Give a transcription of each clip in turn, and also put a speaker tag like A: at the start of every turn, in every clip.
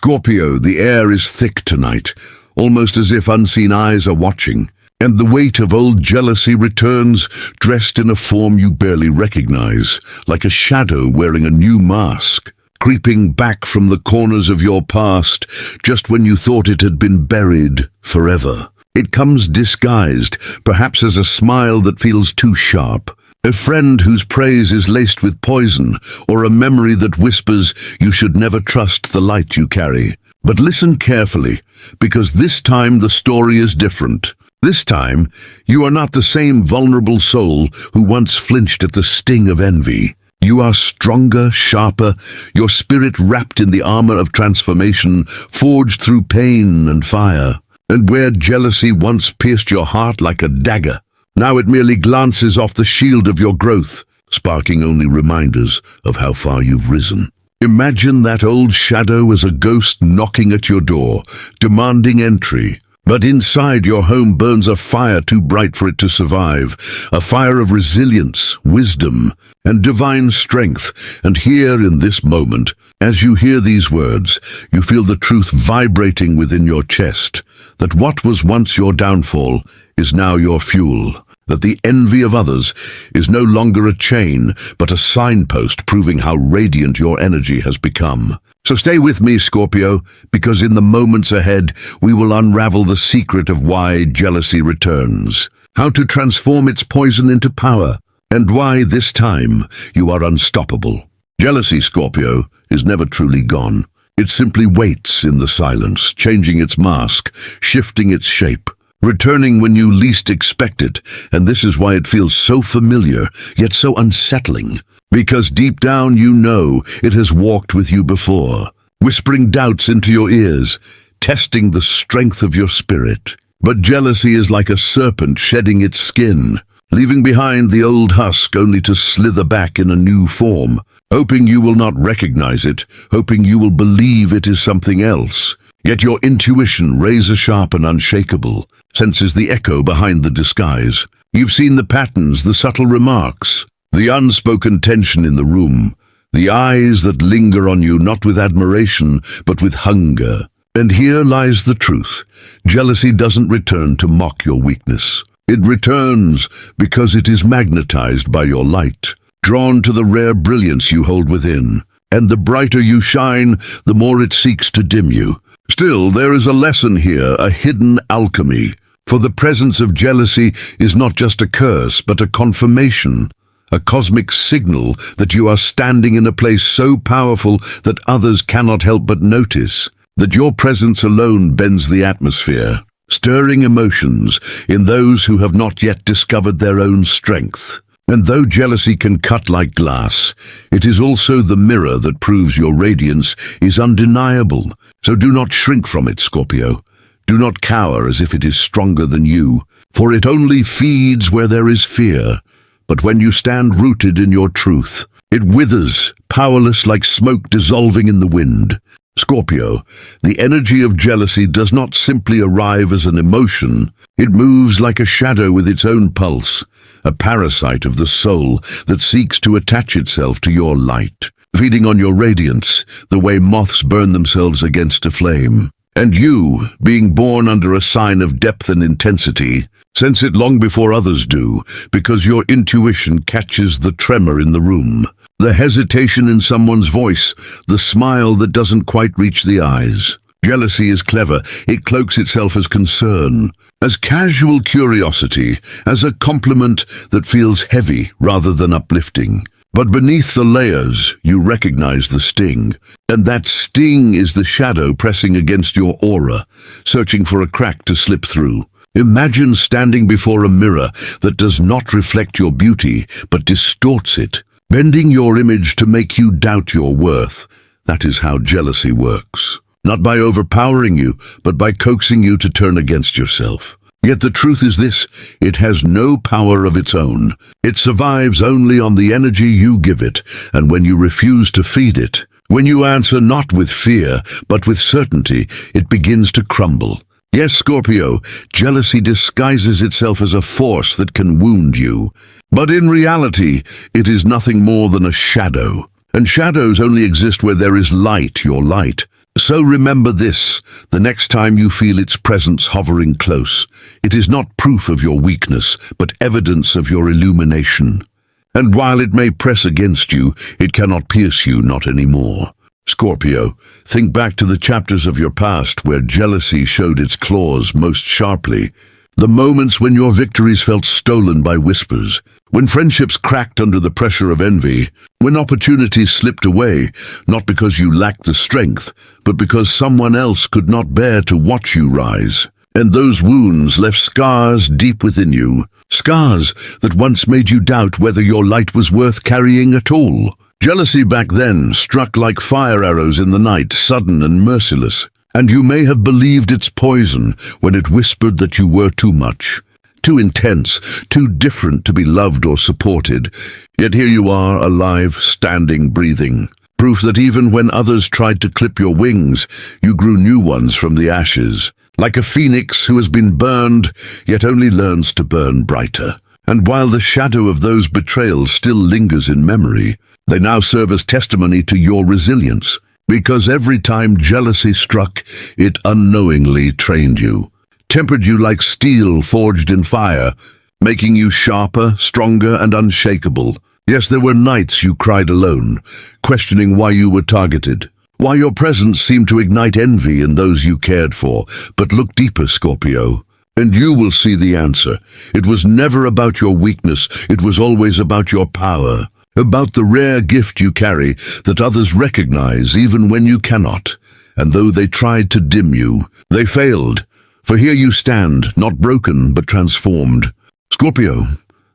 A: Scorpio, the air is thick tonight, almost as if unseen eyes are watching, and the weight of old jealousy returns, dressed in a form you barely recognize, like a shadow wearing a new mask, creeping back from the corners of your past, just when you thought it had been buried forever. It comes disguised, perhaps as a smile that feels too sharp, a friend whose praise is laced with poison, or a memory that whispers you should never trust the light you carry. But listen carefully, because this time the story is different. This time, you are not the same vulnerable soul who once flinched at the sting of envy. You are stronger, sharper, your spirit wrapped in the armor of transformation, forged through pain and fire. And where jealousy once pierced your heart like a dagger, now it merely glances off the shield of your growth, sparking only reminders of how far you've risen. Imagine that old shadow as a ghost knocking at your door, demanding entry. But inside your home burns a fire too bright for it to survive, a fire of resilience, wisdom, and divine strength. And here in this moment, as you hear these words, you feel the truth vibrating within your chest, that what was once your downfall is now your fuel, that the envy of others is no longer a chain, but a signpost proving how radiant your energy has become. So stay with me, Scorpio, because in the moments ahead, we will unravel the secret of why jealousy returns, how to transform its poison into power, and why this time you are unstoppable. Jealousy, Scorpio, is never truly gone. It simply waits in the silence, changing its mask, shifting its shape, returning when you least expect it, and this is why it feels so familiar, yet so unsettling. Because deep down you know it has walked with you before, whispering doubts into your ears, testing the strength of your spirit. But jealousy is like a serpent shedding its skin, leaving behind the old husk only to slither back in a new form, hoping you will not recognize it, hoping you will believe it is something else. Yet your intuition, razor-sharp and unshakable, senses the echo behind the disguise. You've seen the patterns, the subtle remarks, the unspoken tension in the room, the eyes that linger on you not with admiration, but with hunger. And here lies the truth. Jealousy doesn't return to mock your weakness. It returns because it is magnetized by your light, drawn to the rare brilliance you hold within. And the brighter you shine, the more it seeks to dim you. Still, there is a lesson here, a hidden alchemy. For the presence of jealousy is not just a curse, but a confirmation, a cosmic signal that you are standing in a place so powerful that others cannot help but notice, that your presence alone bends the atmosphere, stirring emotions in those who have not yet discovered their own strength. And though jealousy can cut like glass, it is also the mirror that proves your radiance is undeniable. So do not shrink from it, Scorpio. Do not cower as if it is stronger than you, for it only feeds where there is fear. But when you stand rooted in your truth, it withers, powerless like smoke dissolving in the wind. Scorpio, the energy of jealousy does not simply arrive as an emotion. It moves like a shadow with its own pulse, a parasite of the soul that seeks to attach itself to your light, feeding on your radiance, the way moths burn themselves against a flame. And you, being born under a sign of depth and intensity, sense it long before others do, because your intuition catches the tremor in the room, the hesitation in someone's voice, the smile that doesn't quite reach the eyes. Jealousy is clever. It cloaks itself as concern, as casual curiosity, as a compliment that feels heavy rather than uplifting. But beneath the layers, you recognize the sting, and that sting is the shadow pressing against your aura, searching for a crack to slip through. Imagine standing before a mirror that does not reflect your beauty, but distorts it, bending your image to make you doubt your worth. That is how jealousy works. Not by overpowering you, but by coaxing you to turn against yourself. Yet the truth is this, it has no power of its own. It survives only on the energy you give it, and when you refuse to feed it, when you answer not with fear, but with certainty, it begins to crumble. Yes, Scorpio, jealousy disguises itself as a force that can wound you. But in reality, it is nothing more than a shadow. And shadows only exist where there is light, your light. So remember this, the next time you feel its presence hovering close. It is not proof of your weakness, but evidence of your illumination. And while it may press against you, it cannot pierce you, not anymore. Scorpio, think back to the chapters of your past where jealousy showed its claws most sharply. The moments when your victories felt stolen by whispers, when friendships cracked under the pressure of envy, when opportunities slipped away, not because you lacked the strength, but because someone else could not bear to watch you rise. And those wounds left scars deep within you, scars that once made you doubt whether your light was worth carrying at all. Jealousy back then struck like fire arrows in the night, sudden and merciless. And you may have believed its poison when it whispered that you were too much, too intense, too different to be loved or supported. Yet here you are, alive, standing, breathing. Proof that even when others tried to clip your wings, you grew new ones from the ashes. Like a phoenix who has been burned, yet only learns to burn brighter. And while the shadow of those betrayals still lingers in memory, they now serve as testimony to your resilience. Because every time jealousy struck, it unknowingly trained you, tempered you like steel forged in fire, making you sharper, stronger, and unshakable. Yes, there were nights you cried alone, questioning why you were targeted, why your presence seemed to ignite envy in those you cared for. But look deeper, Scorpio, and you will see the answer. It was never about your weakness, it was always about your power. About the rare gift you carry that others recognize even when you cannot. And though they tried to dim you, they failed. For here you stand, not broken but transformed. Scorpio,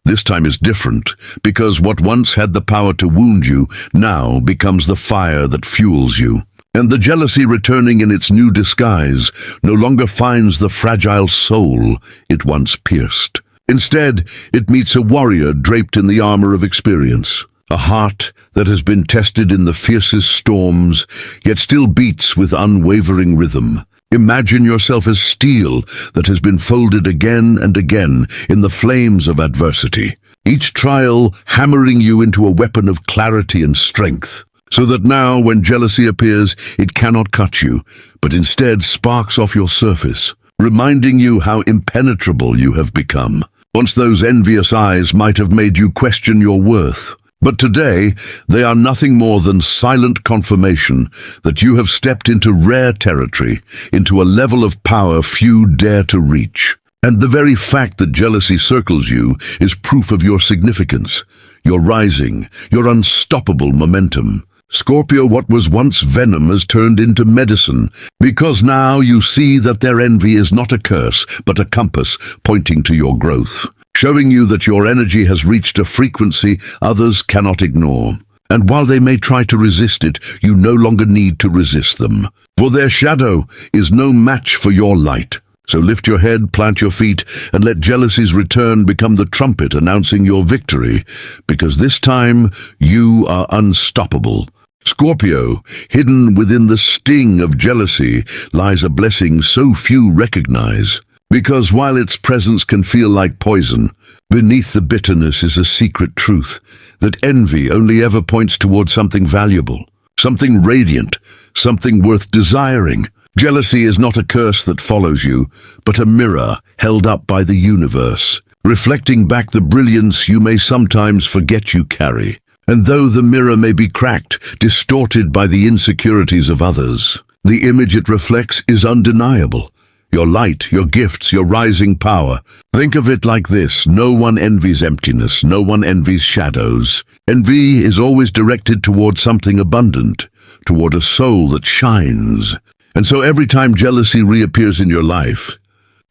A: this time is different, because what once had the power to wound you now becomes the fire that fuels you. And the jealousy returning in its new disguise no longer finds the fragile soul it once pierced. Instead, it meets a warrior draped in the armor of experience. A heart that has been tested in the fiercest storms, yet still beats with unwavering rhythm. Imagine yourself as steel that has been folded again and again in the flames of adversity, each trial hammering you into a weapon of clarity and strength, so that now when jealousy appears, it cannot cut you, but instead sparks off your surface, reminding you how impenetrable you have become. Once those envious eyes might have made you question your worth. But today, they are nothing more than silent confirmation that you have stepped into rare territory, into a level of power few dare to reach. And the very fact that jealousy circles you is proof of your significance, your rising, your unstoppable momentum. Scorpio, what was once venom has turned into medicine, because now you see that their envy is not a curse, but a compass pointing to your growth, showing you that your energy has reached a frequency others cannot ignore. And while they may try to resist it, you no longer need to resist them, for their shadow is no match for your light. So lift your head, plant your feet, and let jealousy's return become the trumpet announcing your victory, because this time you are unstoppable. Scorpio, hidden within the sting of jealousy lies a blessing so few recognize. Because while its presence can feel like poison, beneath the bitterness is a secret truth, that envy only ever points toward something valuable, something radiant, something worth desiring. Jealousy is not a curse that follows you, but a mirror held up by the universe, reflecting back the brilliance you may sometimes forget you carry. And though the mirror may be cracked, distorted by the insecurities of others, the image it reflects is undeniable. Your light, your gifts, your rising power. Think of it like this: no one envies emptiness, no one envies shadows. Envy is always directed toward something abundant, toward a soul that shines. And so every time jealousy reappears in your life,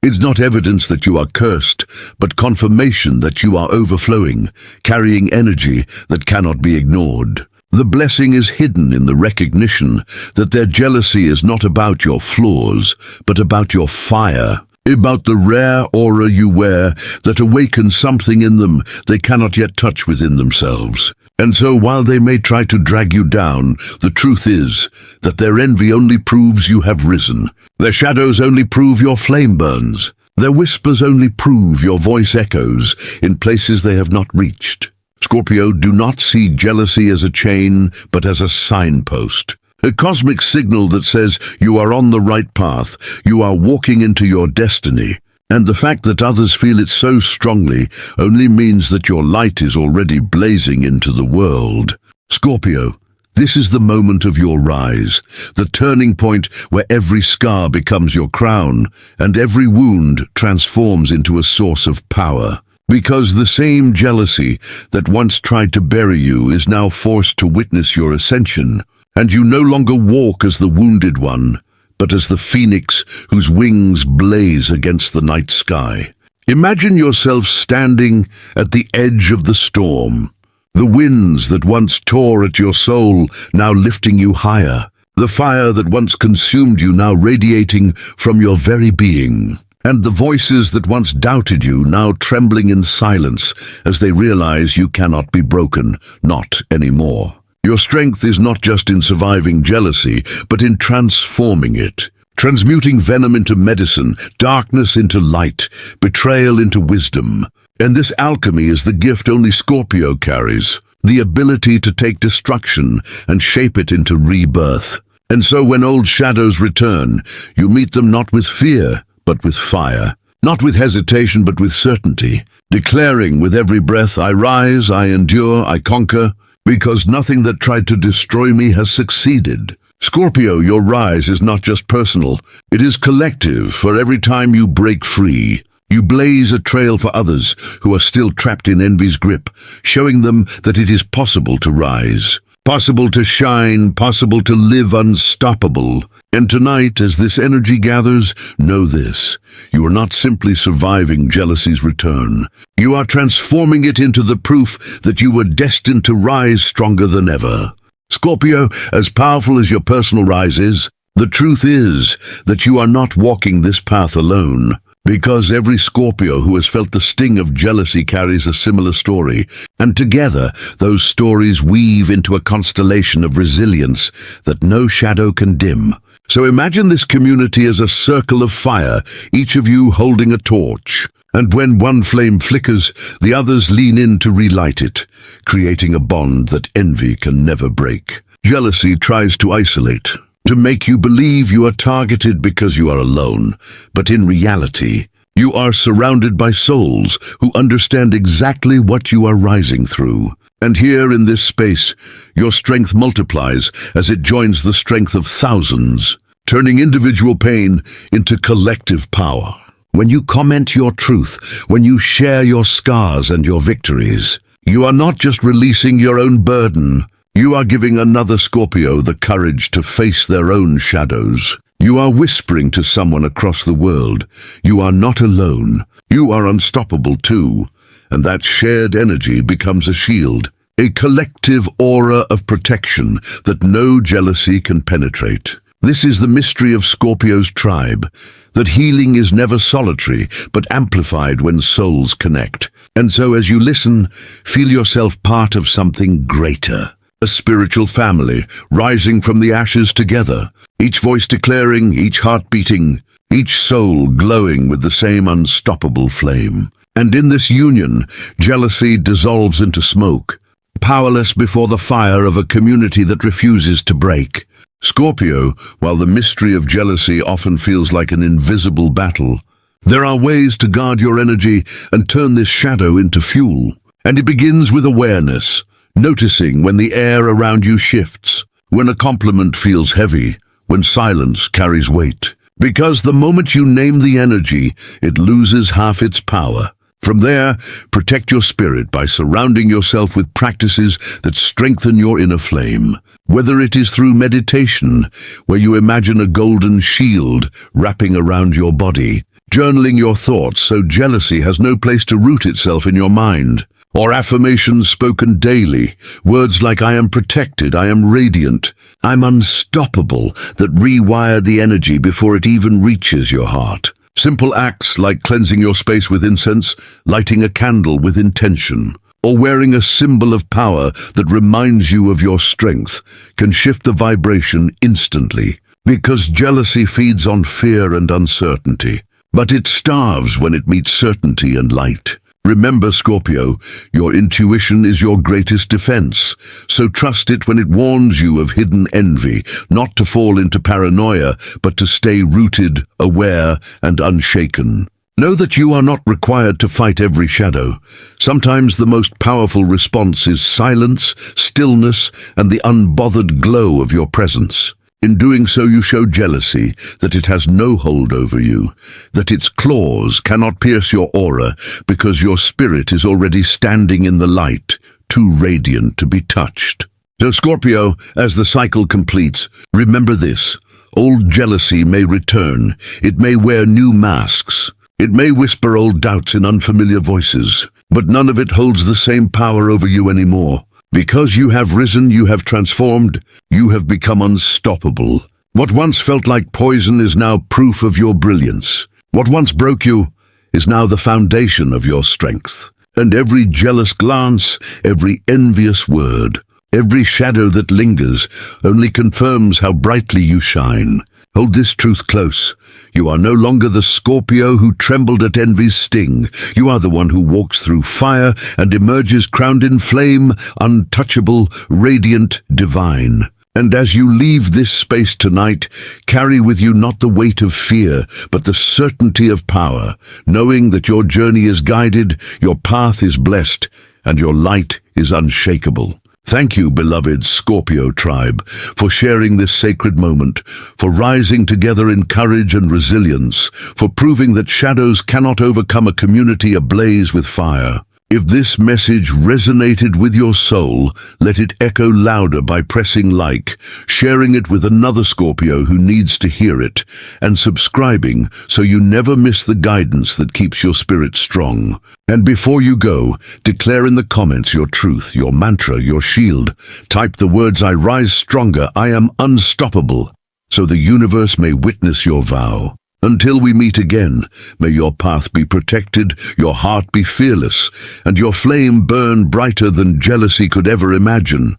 A: it's not evidence that you are cursed, but confirmation that you are overflowing, carrying energy that cannot be ignored. The blessing is hidden in the recognition that their jealousy is not about your flaws, but about your fire, about the rare aura you wear that awakens something in them they cannot yet touch within themselves. And so while they may try to drag you down, the truth is that their envy only proves you have risen. Their shadows only prove your flame burns. Their whispers only prove your voice echoes in places they have not reached. Scorpio, do not see jealousy as a chain, but as a signpost. a cosmic signal that says you are on the right path, you are walking into your destiny. And the fact that others feel it so strongly only means that your light is already blazing into the world. Scorpio, this is the moment of your rise, the turning point where every scar becomes your crown and every wound transforms into a source of power. Because the same jealousy that once tried to bury you is now forced to witness your ascension, and you no longer walk as the wounded one, but as the phoenix whose wings blaze against the night sky. Imagine yourself standing at the edge of the storm, the winds that once tore at your soul now lifting you higher, the fire that once consumed you now radiating from your very being, and the voices that once doubted you now trembling in silence as they realize you cannot be broken, not anymore. Your strength is not just in surviving jealousy, but in transforming it, transmuting venom into medicine, darkness into light, betrayal into wisdom. And this alchemy is the gift only Scorpio carries, the ability to take destruction and shape it into rebirth. And so when old shadows return, you meet them not with fear, but with fire, not with hesitation, but with certainty, declaring with every breath, I rise, I endure, I conquer, because nothing that tried to destroy me has succeeded. Scorpio, your rise is not just personal, it is collective, for every time you break free, you blaze a trail for others who are still trapped in envy's grip, showing them that it is possible to rise, possible to shine, possible to live unstoppable. And tonight, as this energy gathers, know this. You are not simply surviving jealousy's return. You are transforming it into the proof that you were destined to rise stronger than ever. Scorpio, as powerful as your personal rise is, the truth is that you are not walking this path alone. Because every Scorpio who has felt the sting of jealousy carries a similar story, and together those stories weave into a constellation of resilience that no shadow can dim. So imagine this community as a circle of fire, each of you holding a torch. And when one flame flickers, the others lean in to relight it, creating a bond that envy can never break. Jealousy tries to isolate, to make you believe you are targeted because you are alone. But in reality, you are surrounded by souls who understand exactly what you are rising through. And here in this space, your strength multiplies as it joins the strength of thousands, turning individual pain into collective power. When you comment your truth, when you share your scars and your victories, you are not just releasing your own burden, you are giving another Scorpio the courage to face their own shadows. You are whispering to someone across the world, you are not alone, you are unstoppable too. And that shared energy becomes a shield, a collective aura of protection that no jealousy can penetrate. This is the mystery of Scorpio's tribe, that healing is never solitary, but amplified when souls connect. And so as you listen, feel yourself part of something greater, a spiritual family, rising from the ashes together, each voice declaring, each heart beating, each soul glowing with the same unstoppable flame. And in this union, jealousy dissolves into smoke, powerless before the fire of a community that refuses to break. Scorpio, while the mystery of jealousy often feels like an invisible battle, there are ways to guard your energy and turn this shadow into fuel. And it begins with awareness, noticing when the air around you shifts, when a compliment feels heavy, when silence carries weight. Because the moment you name the energy, it loses half its power. From there, protect your spirit by surrounding yourself with practices that strengthen your inner flame. Whether it is through meditation, where you imagine a golden shield wrapping around your body, journaling your thoughts so jealousy has no place to root itself in your mind, or affirmations spoken daily, words like I am protected, I am radiant, I'm unstoppable, that rewire the energy before it even reaches your heart. Simple acts like cleansing your space with incense, lighting a candle with intention, or wearing a symbol of power that reminds you of your strength can shift the vibration instantly. Because jealousy feeds on fear and uncertainty, but it starves when it meets certainty and light. Remember, Scorpio, your intuition is your greatest defense, so trust it when it warns you of hidden envy, not to fall into paranoia, but to stay rooted, aware, and unshaken. Know that you are not required to fight every shadow. Sometimes the most powerful response is silence, stillness, and the unbothered glow of your presence. In doing so, you show jealousy, that it has no hold over you, that its claws cannot pierce your aura because your spirit is already standing in the light, too radiant to be touched. So, Scorpio, as the cycle completes, remember this: old jealousy may return, it may wear new masks, it may whisper old doubts in unfamiliar voices, but none of it holds the same power over you anymore. Because you have risen, you have transformed, you have become unstoppable. What once felt like poison is now proof of your brilliance. What once broke you is now the foundation of your strength. And every jealous glance, every envious word, every shadow that lingers only confirms how brightly you shine. Hold this truth close. You are no longer the Scorpio who trembled at envy's sting. You are the one who walks through fire and emerges crowned in flame, untouchable, radiant, divine. And as you leave this space tonight, carry with you not the weight of fear, but the certainty of power, knowing that your journey is guided, your path is blessed, and your light is unshakable. Thank you, beloved Scorpio tribe, for sharing this sacred moment, for rising together in courage and resilience, for proving that shadows cannot overcome a community ablaze with fire. If this message resonated with your soul, let it echo louder by pressing like, sharing it with another Scorpio who needs to hear it, and subscribing so you never miss the guidance that keeps your spirit strong. And before you go, declare in the comments your truth, your mantra, your shield. Type the words "I rise stronger, I am unstoppable," so the universe may witness your vow. Until we meet again, may your path be protected, your heart be fearless, and your flame burn brighter than jealousy could ever imagine.